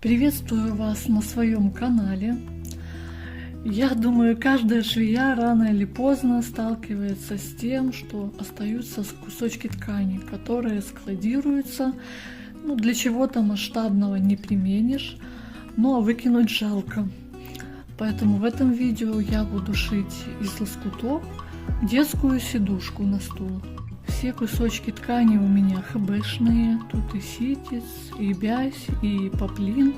Приветствую вас на своем канале. Я думаю, каждая швея рано или поздно сталкивается с тем, что остаются кусочки ткани, которые складируются. Для чего-то масштабного не применишь, но выкинуть жалко. Поэтому в этом видео я буду шить из лоскутов детскую сидушку на стул. Все кусочки ткани у меня хбшные, тут и ситец, и бязь, и поплин.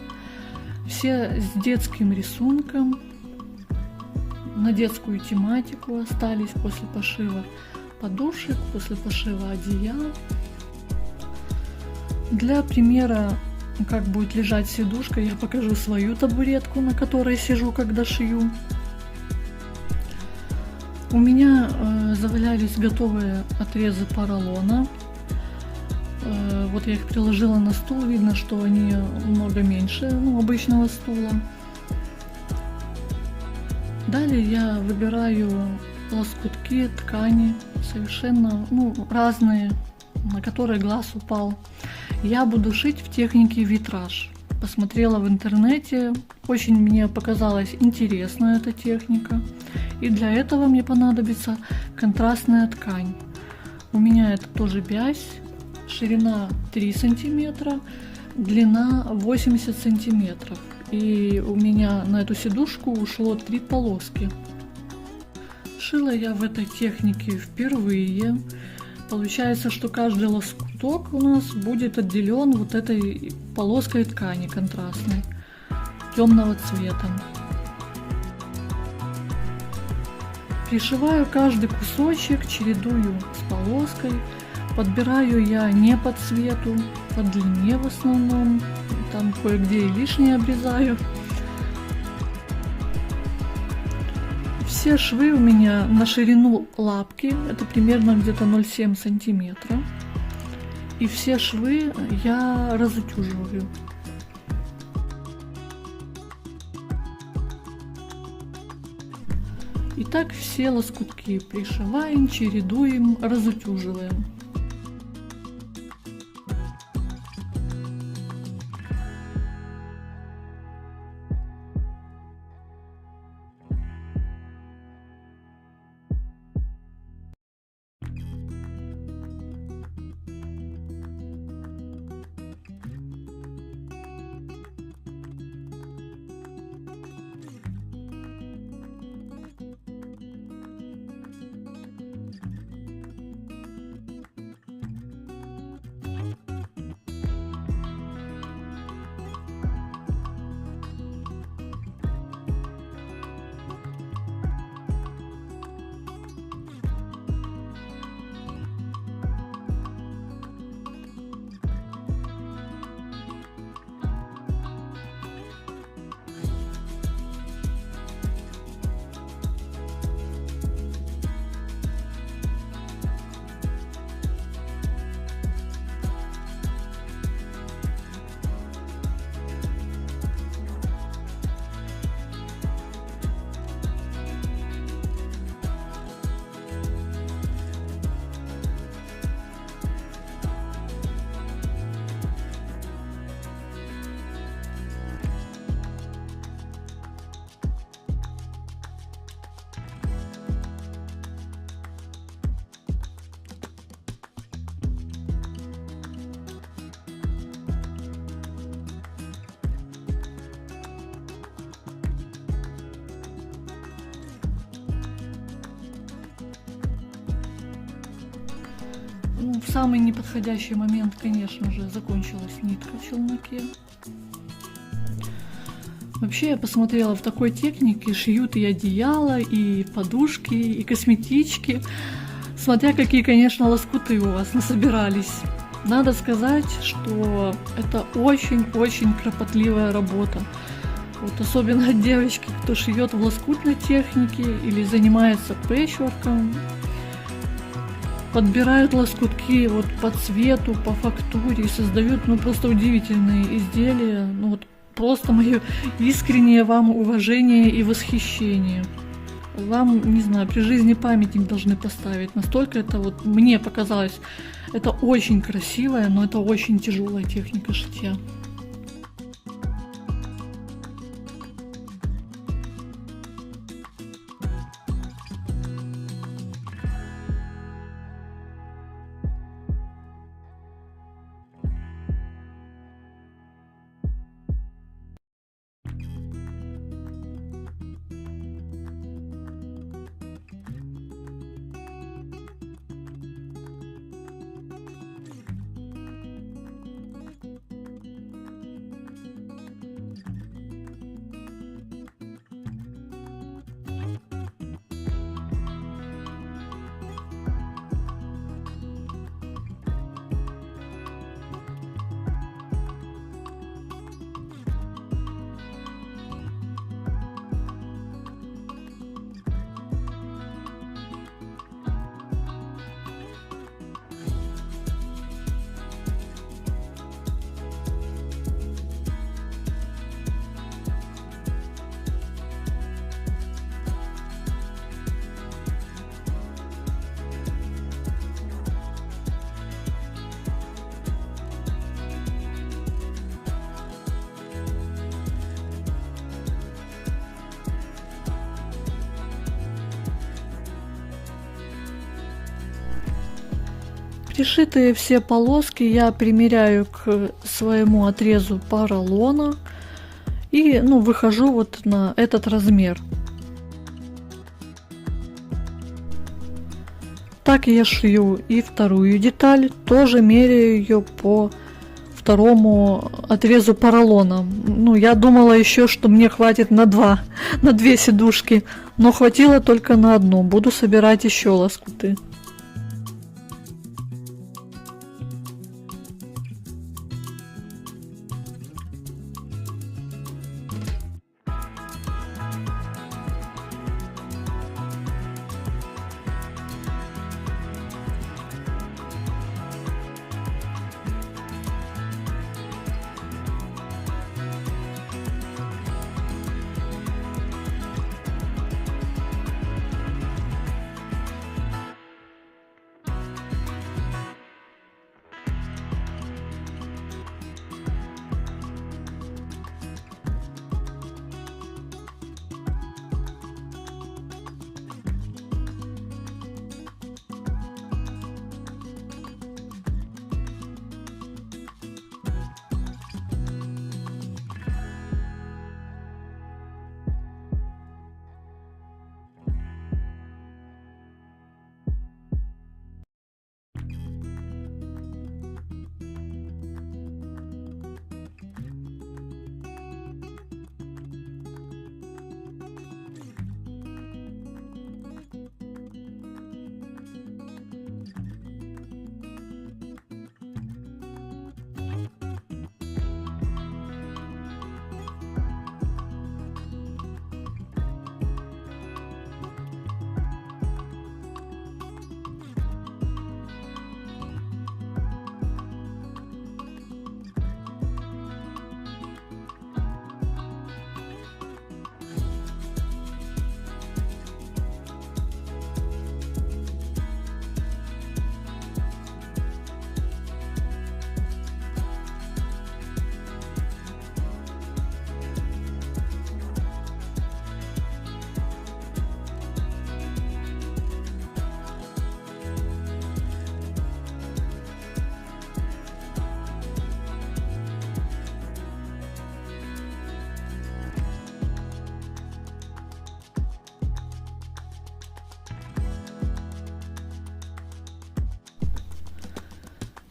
Все с детским рисунком, на детскую тематику остались после пошива подушек, после пошива одеял. Для примера, как будет лежать сидушка, я покажу свою табуретку, на которой сижу, когда шью. У меня завалялись готовые отрезы поролона. Вот я их приложила на стул, видно, что они много меньше обычного стула. Далее я выбираю лоскутки ткани, совершенно разные, на которые глаз упал. Я буду шить в технике витраж. Посмотрела в интернете, очень мне показалась интересна эта техника. И для этого мне понадобится контрастная ткань. У меня это тоже бязь, ширина 3 сантиметра, длина 80 сантиметров. И у меня на эту сидушку ушло 3 полоски. Шила я в этой технике впервые. Получается, что каждый лоскуток у нас будет отделен вот этой полоской ткани контрастной, темного цвета. Пришиваю каждый кусочек, чередую с полоской. Подбираю я не по цвету, по длине в основном. Там кое-где и лишнее обрезаю. Все швы у меня на ширину лапки, это примерно где-то 0,7 сантиметра. И все швы я разутюживаю. Итак, все лоскутки пришиваем, чередуем, разутюживаем. В самый неподходящий момент, конечно же, закончилась нитка в челноке. Вообще, я посмотрела, в такой технике шьют и одеяла, и подушки, и косметички. Смотря какие, конечно, лоскуты у вас насобирались. Надо сказать, что это очень-очень кропотливая работа. Вот особенно девочки, кто шьет в лоскутной технике или занимается пэтчворком, подбирают лоскутки по цвету, по фактуре и создают просто удивительные изделия. Просто мое искреннее вам уважение и восхищение. Вам, не знаю, при жизни памятник должны поставить. Настолько это мне показалось, это очень красивая, но это очень тяжелая техника шитья. Пришитые все полоски я примеряю к своему отрезу поролона и выхожу вот на этот размер. Так я шью и вторую деталь, тоже меряю ее по второму отрезу поролона. Я думала еще, что мне хватит на две сидушки, но хватило только на одну. Буду собирать еще лоскуты.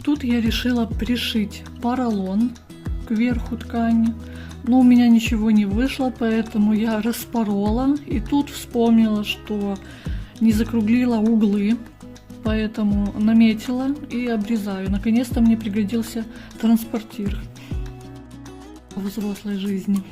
Тут я решила пришить поролон к верху ткани, но у меня ничего не вышло, поэтому я распорола. И тут вспомнила, что не закруглила углы, поэтому наметила и обрезаю. Наконец-то мне пригодился транспортир в взрослой жизни.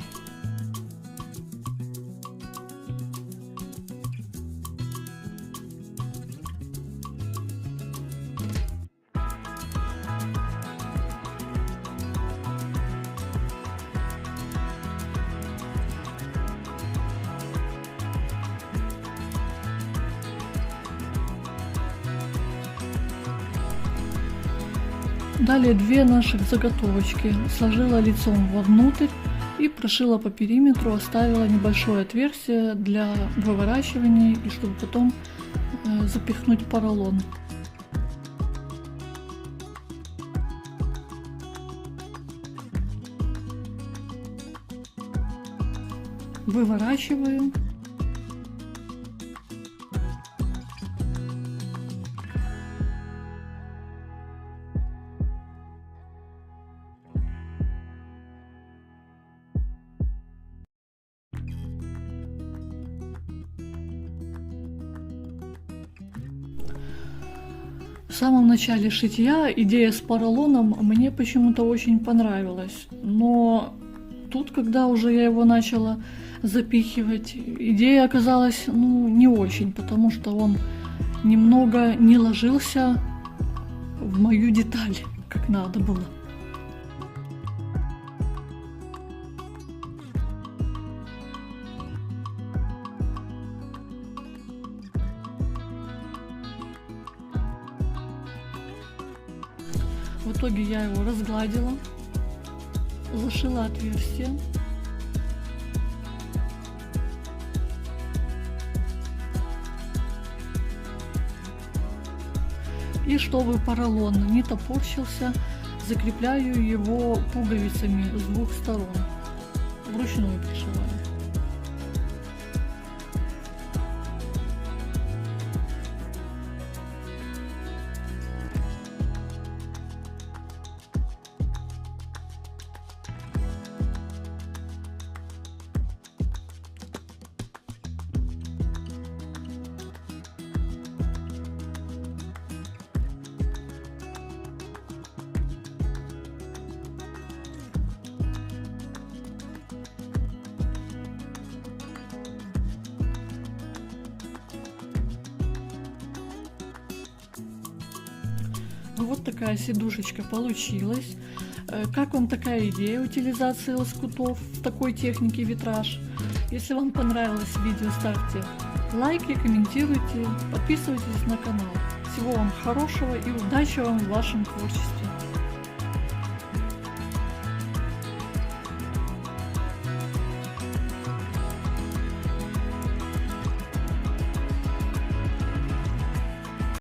Далее две наших заготовочки сложила лицом вовнутрь и прошила по периметру, оставила небольшое отверстие для выворачивания и чтобы потом запихнуть поролон. Выворачиваю. В самом начале шитья идея с поролоном мне почему-то очень понравилась, но тут, когда уже я его начала запихивать, идея оказалась не очень, потому что он немного не ложился в мою деталь, как надо было. В итоге я его разгладила, зашила отверстие. И чтобы поролон не топорщился, закрепляю его пуговицами с двух сторон. Вручную пришиваю. Ну вот такая сидушечка получилась. Как вам такая идея утилизации лоскутов в такой технике витраж? Если вам понравилось видео, ставьте лайки, комментируйте, подписывайтесь на канал. Всего вам хорошего и удачи вам в вашем творчестве!